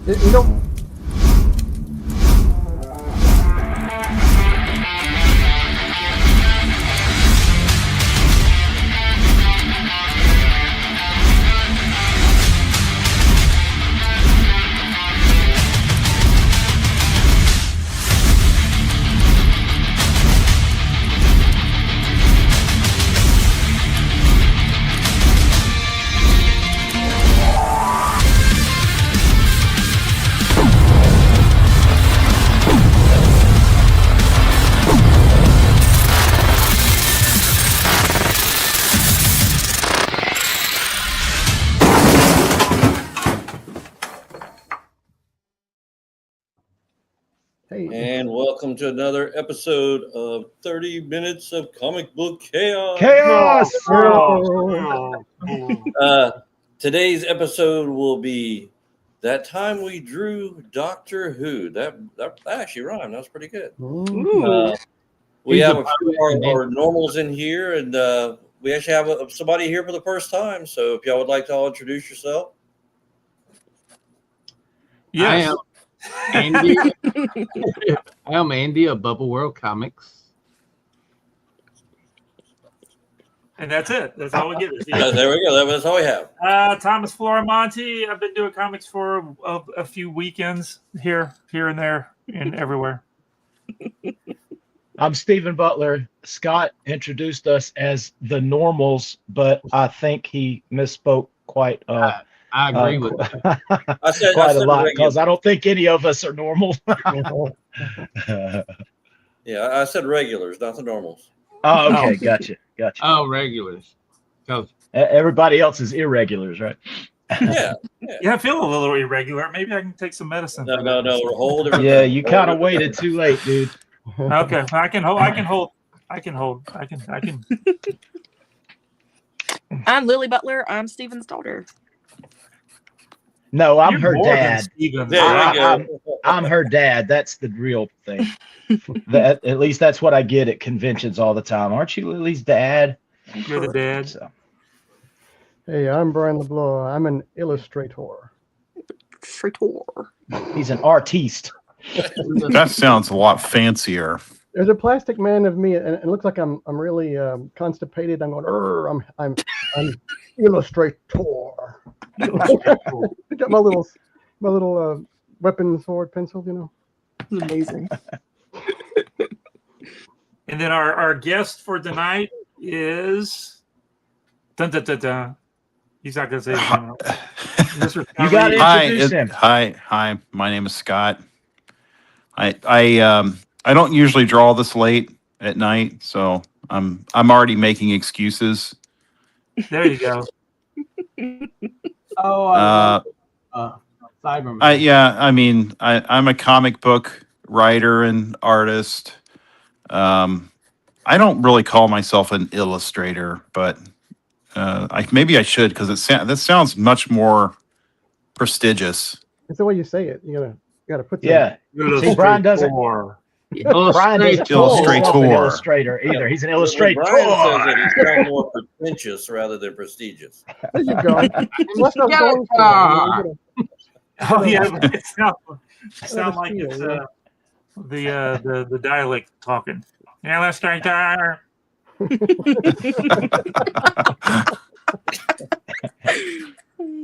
You know. And welcome to another episode of 30 Minutes of Comic Book Chaos. Today's episode will be That Time We Drew Doctor Who. That actually rhymed. That was pretty good. We have a few of our normals in here, and we actually have somebody here for the first time. So if y'all would like to all introduce yourself. Yes. I am Andy. I'm Andy of Bubble World Comics. And that's it. That's all we get. There we go. That's all we have. Thomas Floramonte. I've been doing comics for a few weekends here and there, and everywhere. I'm Stephen Butler. Scott introduced us as the normals, but I think he misspoke quite. I agree with that. I said a lot because I don't think any of us are normal. Yeah, I said regulars, not the normals. Oh, okay, gotcha. Oh, regulars. Everybody else is irregulars, right? Yeah, I feel a little irregular. Maybe I can take some medicine. No, hold it. Yeah, you kind of waited too late, dude. Okay, I can hold. I'm Lily Butler. I'm Stephen's daughter. No, I'm her dad. I'm her dad. That's the real thing. At least that's what I get at conventions all the time. Aren't you Lily's dad? You're the dad. So. Hey, I'm Brian LeBlanc. I'm an illustrator. He's an artiste. That sounds a lot fancier. There's a plastic man of me, and it looks like I'm really constipated. I'm going. I'm illustrator. Got my little weapon, sword, pencil. You know, it's amazing. And then our guest for tonight is dun, dun, dun, dun. He's not going to say his name. You got to introduce him. Hi. My name is Scott. I don't usually draw this late at night, so I'm already making excuses. There you go. Cybermen. Yeah, I mean, I'm a comic book writer and artist. I don't really call myself an illustrator, but maybe I should, because that sounds much more prestigious. It's the way you say it. You gotta put that. Yeah. See, Brian doesn't. Brian doesn't call himself an illustrator either. He's an illustrator. Brian says that he's kind of more pretentious rather than prestigious. There you go. Oh yeah, it sounds like it's the dialect talking. Illustrator.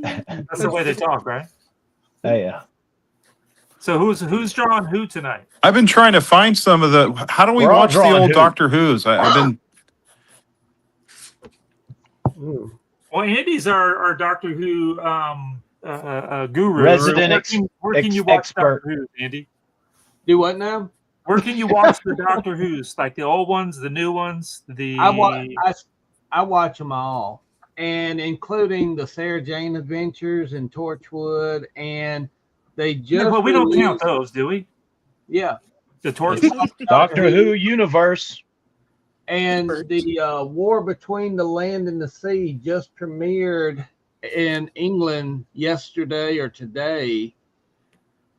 That's the way they talk, right? Oh yeah. So who's drawing who tonight? I've been trying to find some of the. How do we watch the old Doctor Who's? I've been. Well, Andy's our Doctor Who guru. Resident where can you watch expert. Doctor Who, Andy? Do what now? Where can you watch the Doctor Who's? Like the old ones, the new ones, I watch them all, and including the Sarah Jane Adventures and Torchwood, and they just. Well, we don't count those, do we? Yeah, the Torchwood, Doctor Who universe, and the War Between the Land and the Sea just premiered in England yesterday or today.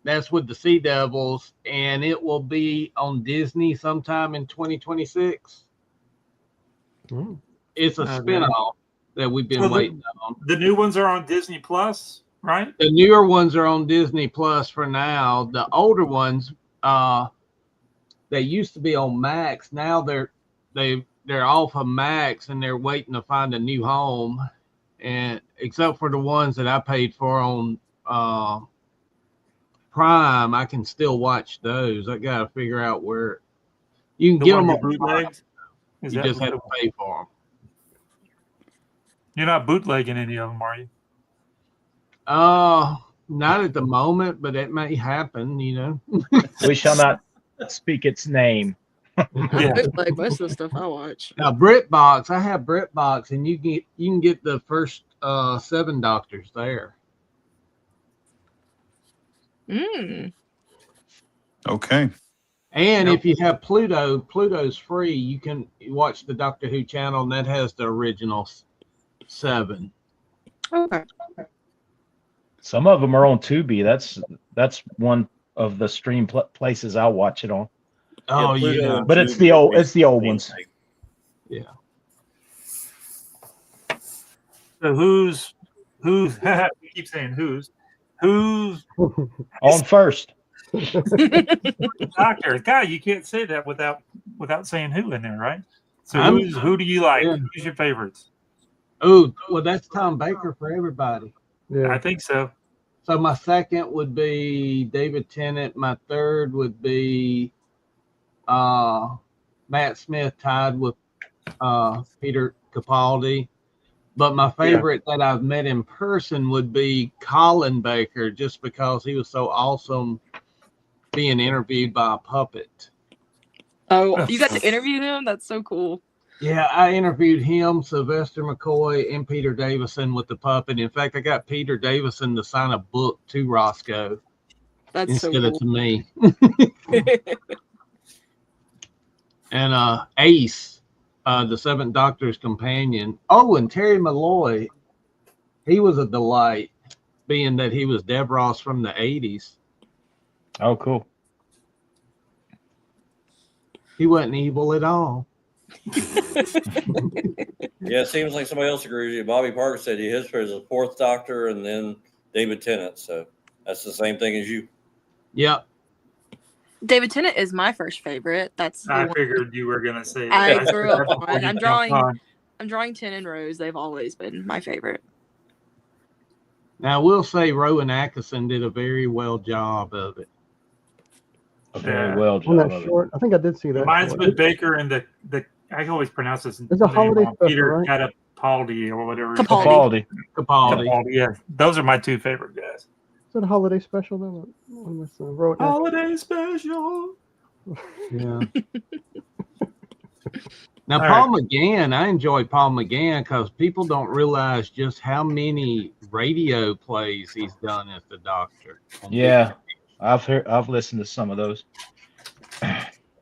That's with the Sea Devils, and it will be on Disney sometime in 2026. It's a spinoff that we've been waiting on. The new ones are on Disney Plus. right? The newer ones are on Disney Plus for now. The older ones, they used to be on Max. Now they're off of Max and they're waiting to find a new home. And except for the ones that I paid for on Prime, I can still watch those. I got to figure out where you can get them on bootlegs. You just have to pay for them. You're not bootlegging any of them, are you? Not at the moment, but it may happen. We shall not speak its name. I bootleg most of the stuff I watch. Now, BritBox, I have BritBox, and you can get the first 7 Doctors there. Okay. And if you have Pluto's free. You can watch the Doctor Who channel, and that has the original 7. Okay. Some of them are on Tubi. That's one of the stream places I'll watch it on. Oh Pluto yeah, and But it's the old ones. yeah. So who's we keep saying who's On first. Doctor? God, you can't say that without saying who in there, right? So I'm- who do you like? Yeah. Who's your favorites? Oh, well, that's Tom Baker for everybody. Yeah. I think so. So my second would be David Tennant. My third would be Matt Smith, tied with Peter Capaldi. But my favorite that I've met in person would be Colin Baker, just because he was so awesome being interviewed by a puppet. Oh, you got to interview him? That's so cool. Yeah, I interviewed him, Sylvester McCoy, and Peter Davison with the puppet. In fact, I got Peter Davison to sign a book to Roscoe That's so instead of cool. to me. And Ace, the Seventh Doctor's companion. Oh, and Terry Malloy, he was a delight, being that he was Devros from the 80s. Oh, cool. He wasn't evil at all. Yeah, it seems like somebody else agrees with you. Bobby Parker said his was the 4th Doctor and then David Tennant. So that's the same thing as you. Yep. David Tennant is my first favorite. That's the I one figured you were gonna say I that. grew up That's what on. you I'm jumped on. drawing Tin and Rose. They've always been my favorite. Now, I will say Rowan Atkinson did a very well job of it. A very Yeah. well On job that of it. short, I think I did see that. Mine's short. with Baker and the I can always pronounce this. It's a holiday special, Peter right? Catapaldi or whatever. Capaldi. Capaldi. Capaldi, yeah, those are my 2 favorite guys. Is it a holiday special then? What was the road? Holiday special. Yeah. Now, All Paul McGann, I enjoy Paul McGann because people don't realize just how many radio plays he's done as the Doctor. Yeah, I've listened to some of those.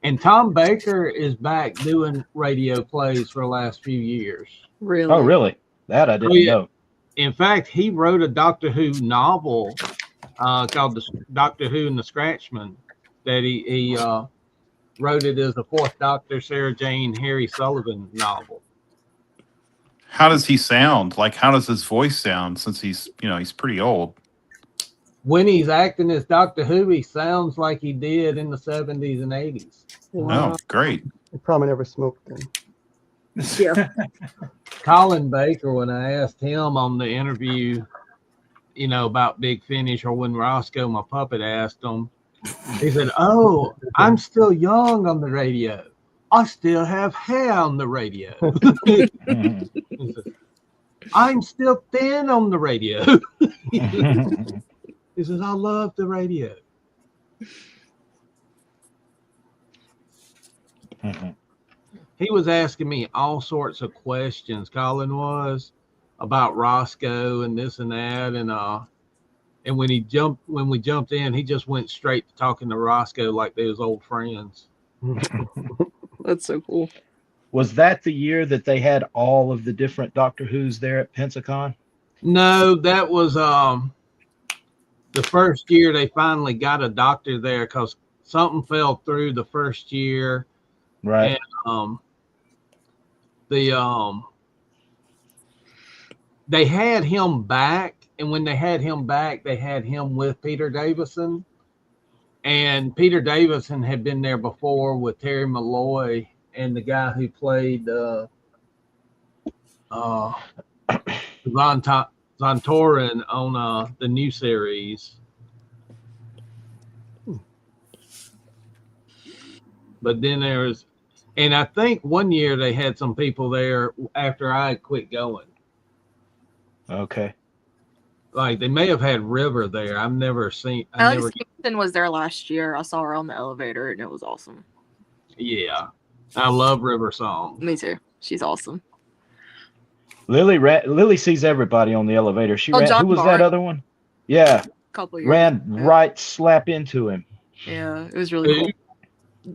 And Tom Baker is back doing radio plays for the last few years. Really? Oh, really? That I didn't yeah. know. In fact, he wrote a Doctor Who novel called the Doctor Who and the Scratchmen that he wrote it as a 4th Doctor, Sarah Jane, Harry Sullivan novel. How does he sound? Like, how does his voice sound? Since he's pretty old. When he's acting as Doctor Who, he sounds like he did in the 70s and 80s. Wow. Oh, great. He probably never smoked then. Yeah. Colin Baker, when I asked him on the interview, about Big Finish, or when Roscoe, my puppet, asked him, he said, "Oh, I'm still young on the radio. I still have hair on the radio." He said, "I'm still thin on the radio." He says, "I love the radio." He was asking me all sorts of questions. Colin was about Roscoe and this and that, and when we jumped in, he just went straight to talking to Roscoe like they was old friends. That's so cool. Was that the year that they had all of the different Doctor Who's there at Pensacon? No, that was the first year they finally got a doctor there because something fell through the first year. Right. And they had him back and when they had him back, they had him with Peter Davison. And Peter Davison had been there before with Terry Malloy and the guy who played Zontorin on the new series. But then there's, and I think one year they had some people there after I had quit going. Okay. Like they may have had River there. I've never seen. Alex Kingston was there last year. I saw her on the elevator, and it was awesome. Yeah, I love River Song. Me too. She's awesome. Lily sees everybody on the elevator. She ran. John Who was Barr. that other one? Yeah, Couple years. ran right slap into him. Yeah, it was really cool.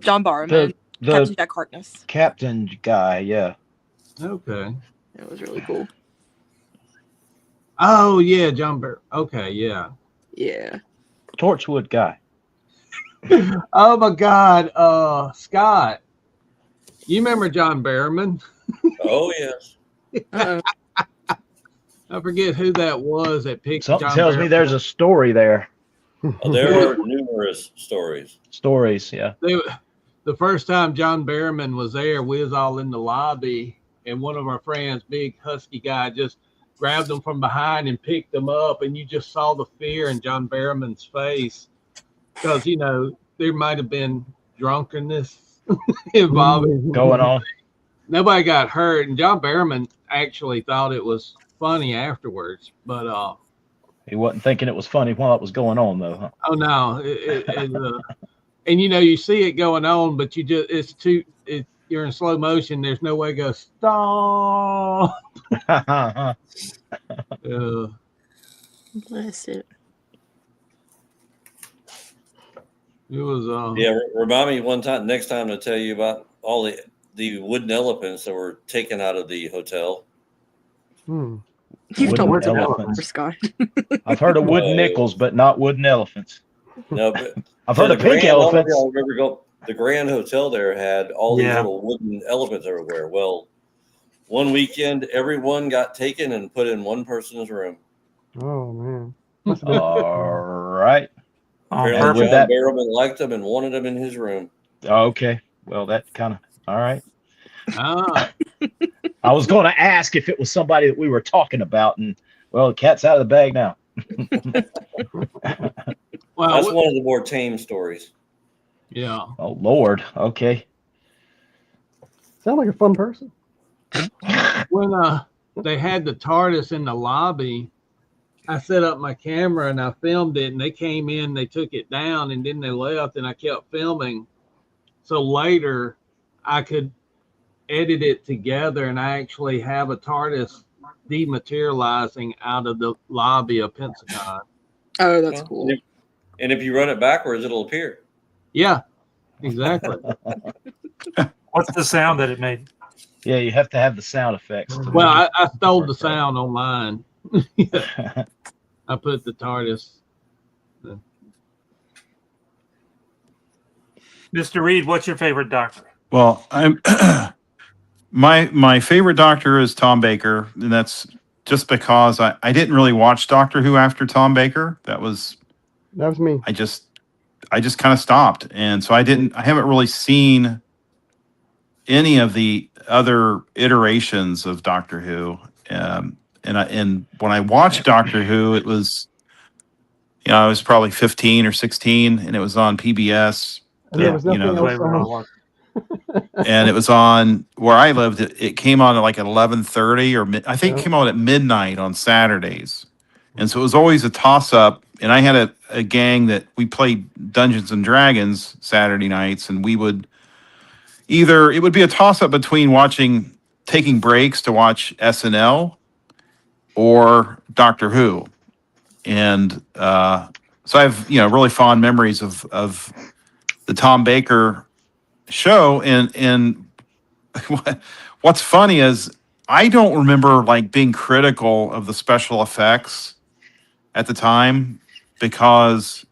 John Barrowman, The Captain Jack Harkness. captain guy. Yeah. Okay. It was really cool. Oh yeah, John Bear. Okay, yeah. Yeah. Torchwood guy. Oh my God, Scott. You remember John Barrowman? Oh yes. Uh-oh. I forget who that was that picked. Something John tells me Barrowman. there's a story there. There are numerous stories. Stories, yeah. The first time John Barrowman was there, we was all in the lobby, and one of our friends, big husky guy, just grabbed them from behind and picked them up, and you just saw the fear in John Barrowman's face because there might have been drunkenness involved. Going on. Nobody got hurt, and John Barrowman actually thought it was funny afterwards, but He wasn't thinking it was funny while it was going on, though. Huh? oh no, and you see it going on, but you're in slow motion. There's no way to go stop. Bless it. It was Yeah, remind me next time to tell you about all the wooden elephants that were taken out of the hotel. Hmm. You've told me Wooden that elephants. before, Scott. I've heard of wooden nickels, but not wooden elephants. No, but I've heard of pink elephants. The Grand Hotel there had all these little wooden elephants everywhere. Well, one weekend, everyone got taken and put in one person's room. Oh man. All right. Apparently, with John that- Barrowman liked them and wanted them in his room. Okay. Well, that kind of, all right. ah, I was going to ask if it was somebody that we were talking about, and well, the cat's out of the bag now. well, That's one of the more tame stories. yeah. Oh, Lord. Okay. Sound like a fun person. When they had the TARDIS in the lobby, I set up my camera and I filmed it, and they came in, they took it down, and then they left, and I kept filming. So later, I could edit it together, and I actually have a TARDIS dematerializing out of the lobby of Pentagon. Oh, that's cool. And if you run it backwards, it'll appear. Yeah, exactly. What's the sound that it made? Yeah, you have to have the sound effects. Well, I stole the sound online. I put the TARDIS. Mr. Reed, what's your favorite Doctor? Well, I'm my favorite Doctor is Tom Baker, and that's just because I didn't really watch Doctor Who after Tom Baker. That was me. I just kind of stopped, and so I haven't really seen any of the other iterations of Doctor Who. And when I watched Doctor Who, it was, I was probably 15 or 16, and it was on PBS. And there was nothing else on. And it was on where I lived. It came on at like 11:30, or I think it came on at midnight on Saturdays. And so it was always a toss-up. And I had a gang that we played Dungeons and Dragons Saturday nights, and it would be a toss-up between taking breaks to watch SNL or Doctor Who. And so I have, really fond memories of the Tom Baker show. And what's funny is I don't remember being critical of the special effects at the time, because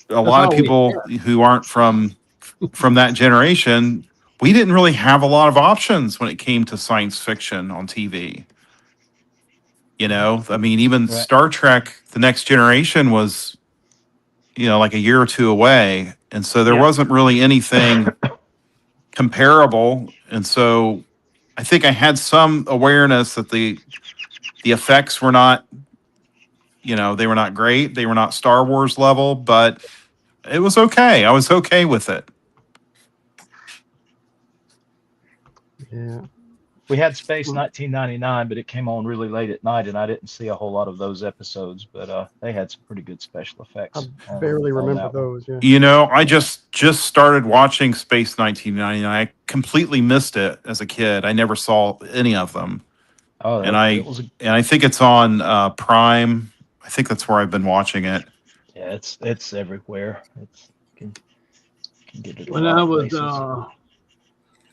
a lot of people who aren't from that generation, we didn't really have a lot of options when it came to science fiction on TV. You know, I mean, even Right. Star Trek: The Next Generation was, you know, like a year or two away, and so there Yeah. wasn't really anything comparable. And so, I think I had some awareness that the effects were not, you know, they were not great. They were not Star Wars level, but it was okay. I was okay with it. Yeah. We had Space 1999, but it came on really late at night, and I didn't see a whole lot of those episodes. But they had some pretty good special effects. I barely on remember that one. those. Yeah. You know, I just started watching Space 1999. I completely missed it as a kid. I never saw any of them, Oh, and it was I think it's on Prime. I think that's where I've been watching it. yeah, it's everywhere. It's can get it a When lot I of was,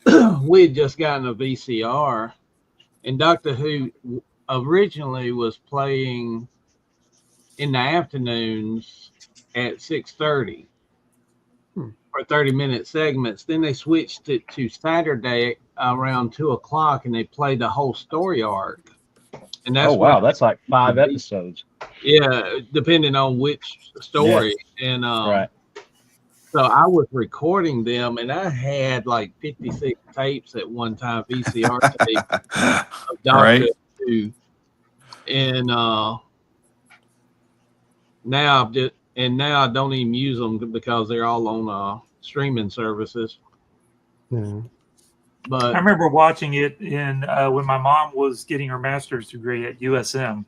places. we had just gotten a VCR, and Doctor Who originally was playing in the afternoons at 6:30 for 30-minute segments. Then they switched it to Saturday around 2 o'clock, and they played the whole story arc. And that's Oh wow, what, that's like 5 episodes. yeah, depending on which story. And Right. so I was recording them, and I had like 56 tapes at one time, VCR tapes of Doctor Right. Who. And now I don't even use them because they're all on streaming services. Yeah. But I remember watching it in when my mom was getting her master's degree at USM,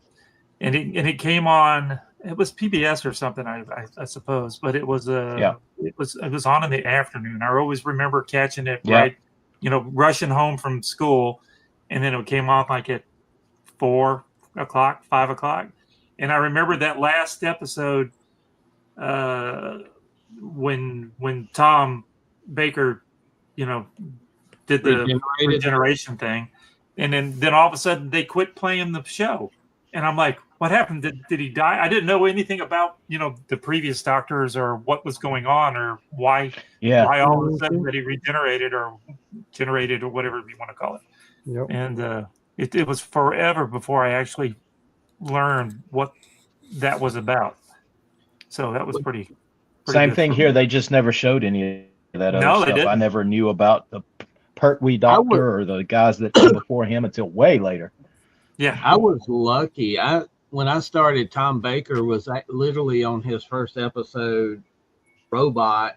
and it came on. It was PBS or something, I suppose, but it was it was on in the afternoon. I always remember catching it right, you know, rushing home from school, and then it came on like at 4 o'clock, 5 o'clock, and I remember that last episode when Tom Baker, you know, did the regeneration thing, and then all of a sudden they quit playing the show, and I'm like, what happened? Did he die? I didn't know anything about, you know, the previous doctors or what was going on or why all of a sudden that he regenerated or generated or whatever you want to call it. Yep. And it was forever before I actually learned what that was about. So that was pretty Same good thing for here. me. They just never showed any of that other No, they stuff. I didn't. never knew about the Pertwee Doctor or the guys that came before him until way later. Yeah, I was lucky. When I started, Tom Baker was literally on his first episode, Robot.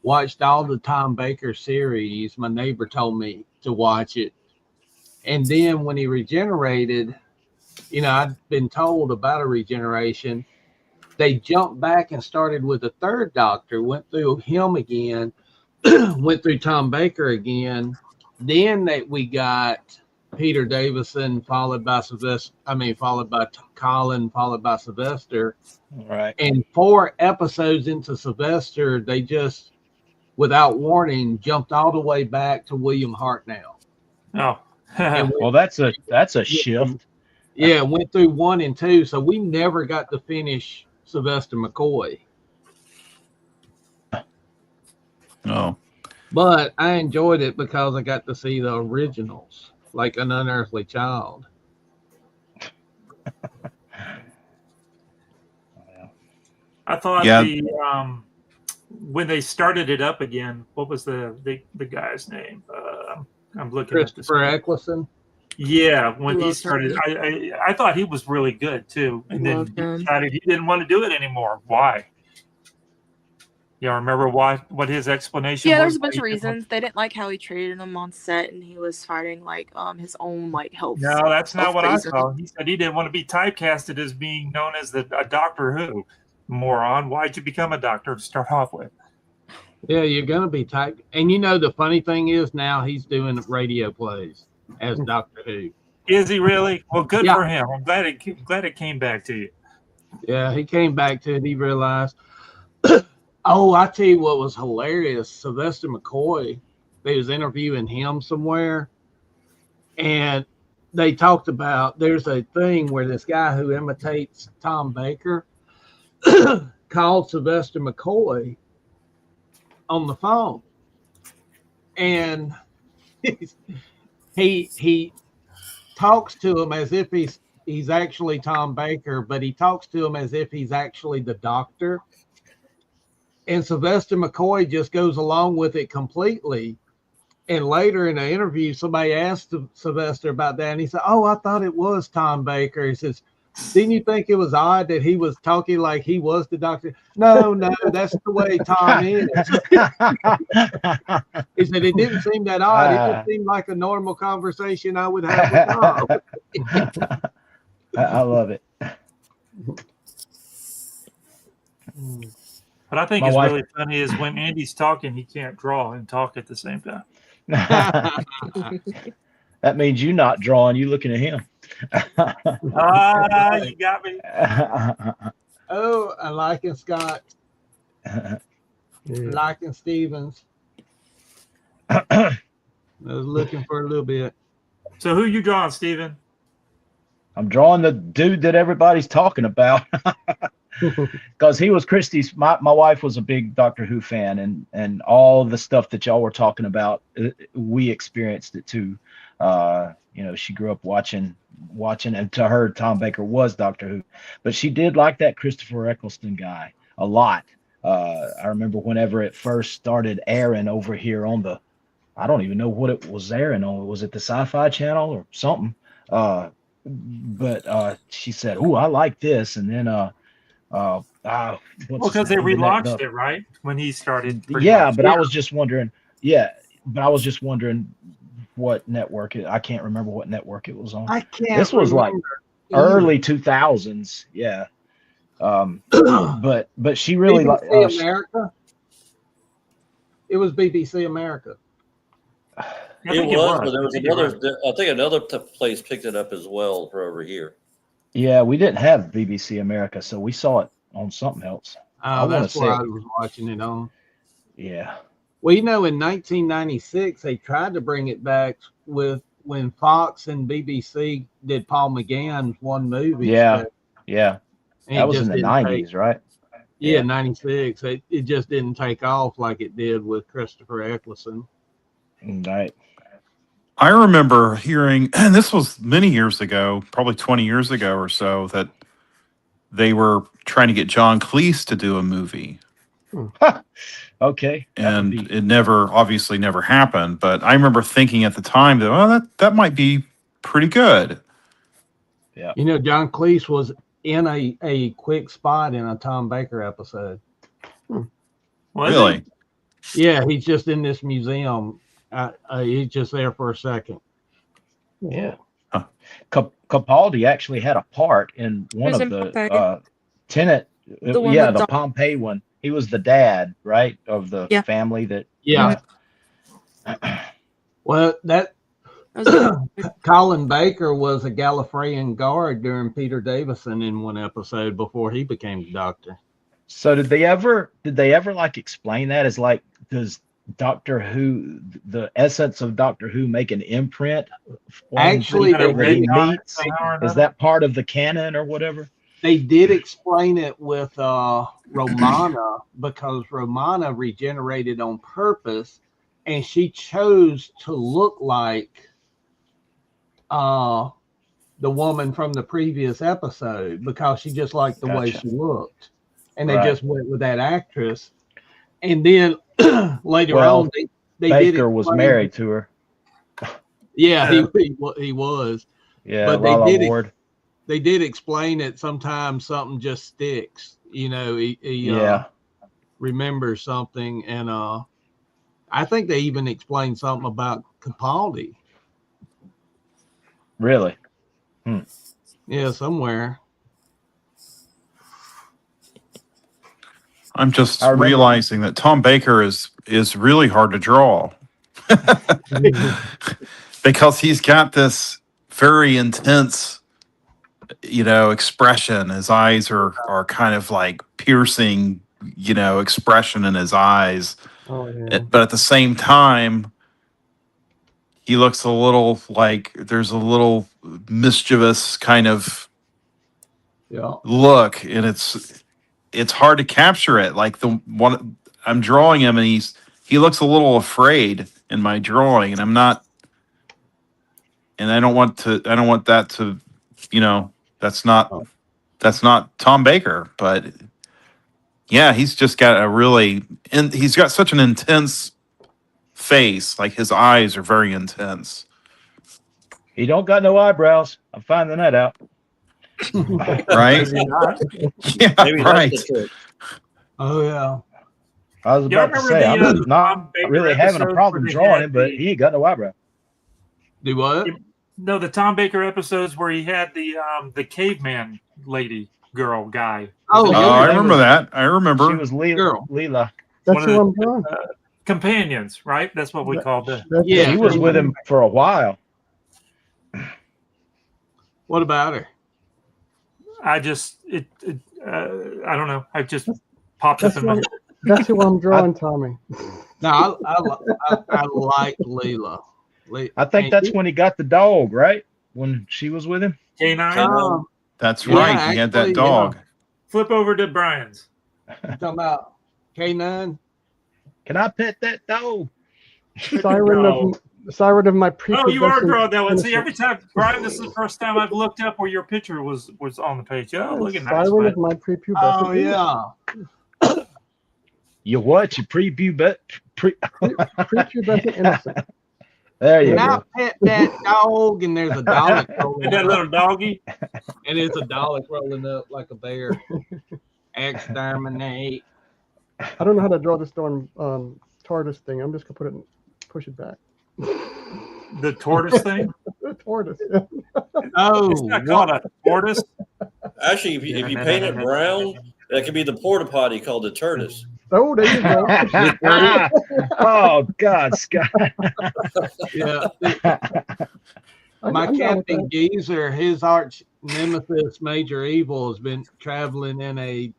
Watched all the Tom Baker series. My neighbor told me to watch it. And then when he regenerated, you know, I'd been told about a regeneration. They jumped back and started with the third Doctor, went through him again, went through Tom Baker again. Then we got Peter Davison, followed by Colin, followed by Sylvester. Right. And 4 episodes into Sylvester, they just, without warning, jumped all the way back to William Hartnell. Oh, well, that's a shift. Yeah, went through 1 and 2, so we never got to finish Sylvester McCoy. Oh, but I enjoyed it because I got to see the originals, like An Unearthly Child. I thought when they started it up again, what was the guy's name? I'm looking at this. Christopher Eccleston. Yeah, when he started, I thought he was really good too, and then he decided he didn't want to do it anymore. Why? You remember why? What his explanation? Yeah, was? there's a bunch of reasons. They didn't like how he treated him on set, and he was fighting like his own like health. No, that's not what I saw. He said he didn't want to be typecasted as being known as a Doctor Who. Moron! Why'd you become a doctor to start off with? Yeah, you're gonna be typed. And you know the funny thing is now he's doing radio plays as Doctor Who. Is he really? Well, good for him. I'm glad it came back to you. Yeah, he came back to it. He realized. Oh, I tell you what was hilarious. Sylvester McCoy, they was interviewing him somewhere, and they talked about there's a thing where this guy who imitates Tom Baker called Sylvester McCoy on the phone, and he talks to him as if he's he's actually Tom Baker, but he talks to him as if he's actually the doctor. And Sylvester McCoy just goes along with it completely. And later in an interview, somebody asked Sylvester about that, and he said, "Oh, I thought it was Tom Baker." He says, "Didn't you think it was odd that he was talking like he was the doctor?" No, that's the way Tom is. He said, "It didn't seem that odd. It just seemed like a normal conversation I would have with Tom." I love it. What I think My is wife- really funny is when Andy's talking, he can't draw and talk at the same time. That means you not drawing, you looking at him. Ah, you got me. Oh, I liking Scott. Yeah. Liking Stevens. I was looking for a little bit. So who you drawing, Steven? I'm drawing the dude that everybody's talking about. Because he was Christie's. My wife was a big Doctor Who fan, and all the stuff that y'all were talking about, we experienced it too. She grew up watching, and to her, Tom Baker was Doctor Who, but she did like that Christopher Eccleston guy a lot. I remember whenever it first started airing over here on the, I don't even know what it was airing on. Was it the Sci-Fi Channel or something? But she said, "Oh, I like this," and then because they relaunched it, right? When he started. Yeah, but I was just wondering. Yeah, but I was just wondering what network I can't remember what network it was on. I can't. This was like early 2000s. Yeah. But she really liked America. It was BBC America. It was, but there was another. I think another place picked it up as well for over here. Yeah, we didn't have BBC America, so we saw it on something else. Oh, that's where I was watching it on. Yeah. Well, in 1996, they tried to bring it back with when Fox and BBC did Paul McGann's one movie. Yeah, yeah. That was in the 90s, right? Yeah, 96. It just didn't take off like it did with Christopher Eccleston. Right. I remember hearing, and this was many years ago, probably 20 years ago or so, that they were trying to get John Cleese to do a movie. Okay. And it obviously never happened. But I remember thinking at the time that, well, that might be pretty good. Yeah. John Cleese was in a quick spot in a Tom Baker episode. Really? Yeah, he's just in this museum. He's just there for a second. Yeah. Capaldi actually had a part in one of the Tenet. The Pompeii one. He was the dad, right, of the family that. Yeah. Well, that Colin Baker was a Gallifreyan guard during Peter Davison in one episode before he became the Doctor. So did they ever like explain that as like, does Doctor Who, the essence of Doctor Who, make an imprint? Actually, is that part of the canon or whatever? They did explain it with Romana, because Romana regenerated on purpose, and she chose to look like the woman from the previous episode because she just liked the way she looked, and they just went with that actress. And then later on, they Baker was married to her. Yeah, he was. Yeah, but they did explain that sometimes something just sticks. He remembers something, and I think they even explained something about Capaldi. Really? Yeah, somewhere. I'm just realizing that Tom Baker is really hard to draw because he's got this very intense, expression. His eyes are kind of like piercing, expression in his eyes. Oh, yeah. But at the same time, he looks a little like there's a little mischievous kind of look, and it's hard to capture it. Like the one I'm drawing him, and he looks a little afraid in my drawing, and I'm not, and I don't want that to, That's not Tom Baker, but yeah, he's just got he's got such an intense face. Like his eyes are very intense. He don't got no eyebrows. I'm finding that out. Right? Is he not? Yeah, Maybe right. that's the trick. Oh yeah. I was Y'all about to remember say, the, I'm Tom not Baker really having a episodes problem where they drawing had him, but the- he ain't got no eyebrow. Do what? No, the Tom Baker episodes where he had the caveman lady girl guy. Oh, Yeah, I they remember were- that. I remember. She was Girl. Leela. That's One of who the- I'm drawing. Companions, right? That's what we called it. That's Yeah. She was with him for a while. What about her? I just I don't know. I just popped up in my. That's who I'm drawing, Tommy. No, I like Leela. I think that's when he got the dog, right? When she was with him. K9. That's Yeah, right. He had that actually, dog. Flip over to Brian's. Talking about K9. Can I pet that dog? Siren of my Oh, you are prepubescent drawing that one. See, innocence. every time, Brian, this is the first time I've looked up where your picture was on the page. Oh, look at nice. Siren bud. of my prepubescent. Oh innocence. yeah. You what? You preview, but Prepubescent innocence. there you Can I go. pet that dog? And there's a Dalek rolling And that up. little doggy. And it's a Dalek rolling up like a bear. Exterminate. I don't know how to draw this darn TARDIS thing. I'm just gonna push it back. The tortoise thing. TARDIS. Oh, It's not called a tortoise. Actually, if you paint it brown, that could be the porta potty called the TARDIS. Oh, there you go. Oh God, Scott. yeah. I'm My down with Captain that. Geezer, his arch nemesis, Major Evil, has been traveling in a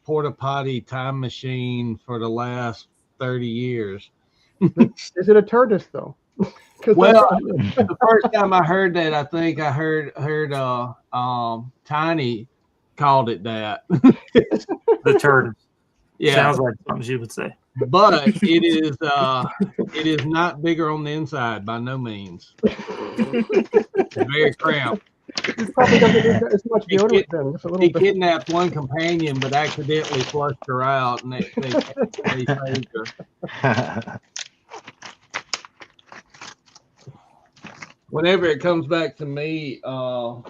porta potty time machine for the last 30 years. Is it a TARDIS though? 'Cause Well, that's- the first time I heard that, I think I heard Tiny called it that. The tortoise. Yeah, Sounds like something she would say. but it is not bigger on the inside by no means. It's very cramped. it probably doesn't need as much deodorant then. Just a little He bit. kidnapped one companion, but accidentally flushed her out, and they saved her. Whenever it comes back to me, I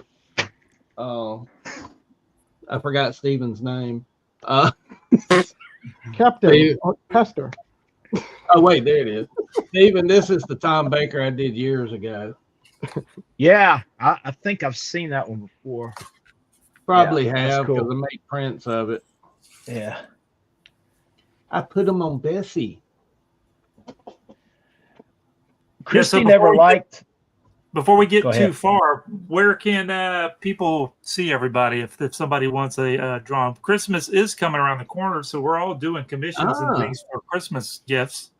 forgot Steven's name. Captain Steve. Pester. Oh wait, there it is. Steven, this is the Tom Baker I did years ago. Yeah, I think I've seen that one before. Probably Yeah, that's have because cool. I made prints of it. Yeah. I put them on Bessie. Christy before never we get- liked. Before we get Go too ahead. far, where can people see everybody if somebody wants a drawing? Christmas is coming around the corner, so we're all doing commissions and things for Christmas gifts.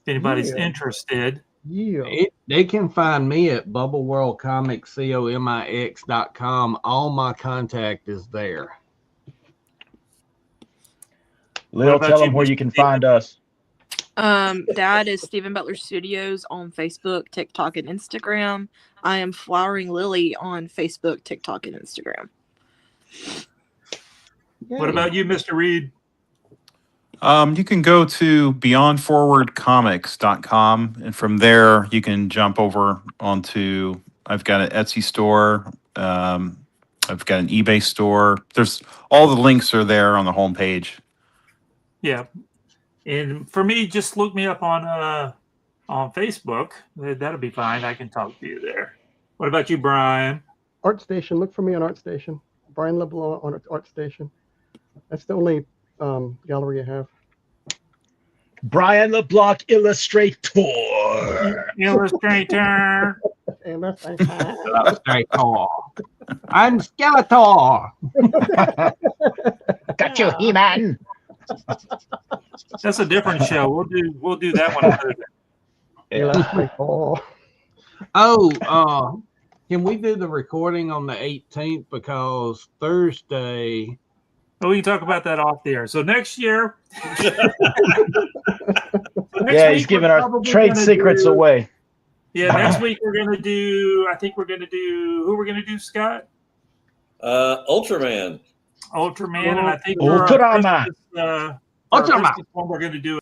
If anybody's Yeah. interested. Yeah. They can find me at bubbleworldcomics.com. All my contact is there. Lil, about tell you, them where Mr. you can Steven? find us. Dad is Stephen Butler Studios on Facebook, TikTok, and Instagram. I am Flowering Lily on Facebook, TikTok, and Instagram. What about you, Mr. Reed? You can go to beyondforwardcomics.com, and from there you can jump over onto. I've got an Etsy store. I've got an eBay store. There's all the links are there on the homepage. Yeah. And for me, just look me up on Facebook. That'll be fine. I can talk to you there. What about you, Brian? ArtStation. Look for me on ArtStation. Brian LeBlanc on ArtStation. That's the only gallery I have. Brian LeBlanc, illustrator. Illustrator. And that's Skeletor. I'm Skeletor. Got you, He-Man. That's a different show. We'll do that one another day. Oh, Can we do the recording on the 18th? Because Thursday. Well, we can talk about that off the air. So next year. Yeah, he's giving our trade secrets away. Yeah, next week we're gonna do. I think we're gonna do. Who we're gonna do, Scott? Ultraman. Ultraman, and I think Ultraman. for our Christmas one, we're going to do